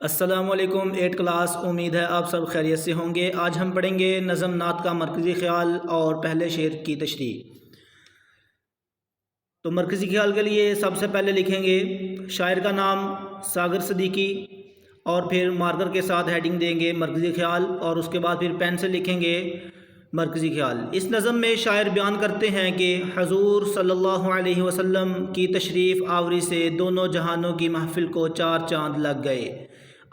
السلام علیکم 8 کلاس، امید ہے آپ سب خیریت سے ہوں گے۔ آج ہم پڑھیں گے نظم نعت کا مرکزی خیال اور پہلے شعر کی تشریح۔ تو مرکزی خیال کے لیے سب سے پہلے لکھیں گے شاعر کا نام ساغر صدیقی، اور پھر مارکر کے ساتھ ہیڈنگ دیں گے مرکزی خیال، اور اس کے بعد پھر پین سے لکھیں گے مرکزی خیال۔ اس نظم میں شاعر بیان کرتے ہیں کہ حضور صلی اللہ علیہ وسلم کی تشریف آوری سے دونوں جہانوں کی محفل کو 4 چاند لگ گئے۔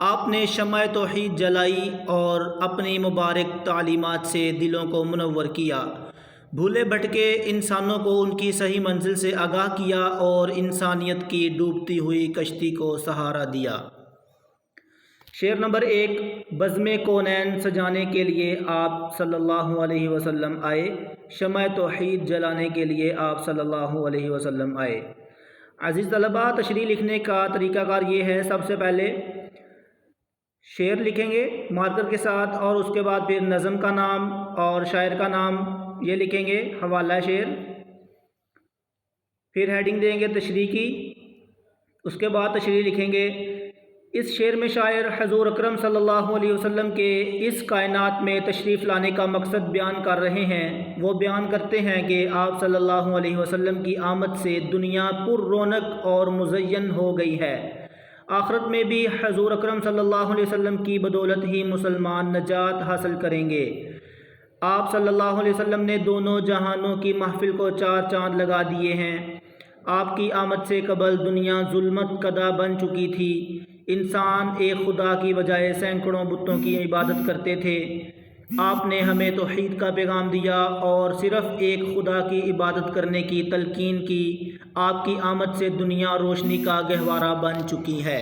آپ نے شمع توحید جلائی اور اپنی مبارک تعلیمات سے دلوں کو منور کیا، بھولے بھٹکے انسانوں کو ان کی صحیح منزل سے آگاہ کیا اور انسانیت کی ڈوبتی ہوئی کشتی کو سہارا دیا۔ شعر نمبر 1، بزم کونین سجانے کے لیے آپ صلی اللہ علیہ وسلم آئے، شمع توحید جلانے کے لیے آپ صلی اللہ علیہ وسلم آئے۔ عزیز طلباء، تشریح لکھنے کا طریقہ کار یہ ہے، سب سے پہلے شعر لکھیں گے مارکر کے ساتھ، اور اس کے بعد پھر نظم کا نام اور شاعر کا نام یہ لکھیں گے، حوالہ شعر، پھر ہیڈنگ دیں گے تشریح کی، اس کے بعد تشریح لکھیں گے۔ اس شعر میں شاعر حضور اکرم صلی اللہ علیہ وسلم کے اس کائنات میں تشریف لانے کا مقصد بیان کر رہے ہیں۔ وہ بیان کرتے ہیں کہ آپ صلی اللہ علیہ وسلم کی آمد سے دنیا پر رونق اور مزین ہو گئی ہے۔ آخرت میں بھی حضور اکرم صلی اللہ علیہ وسلم کی بدولت ہی مسلمان نجات حاصل کریں گے۔ آپ صلی اللہ علیہ وسلم نے دونوں جہانوں کی محفل کو 4 چاند لگا دیے ہیں۔ آپ کی آمد سے قبل دنیا ظلمت کدہ بن چکی تھی۔ انسان ایک خدا کی بجائے سینکڑوں بتوں کی عبادت کرتے تھے۔ آپ نے ہمیں توحید کا پیغام دیا اور صرف ایک خدا کی عبادت کرنے کی تلقین کی۔ آپ کی آمد سے دنیا روشنی کا گہوارہ بن چکی ہے۔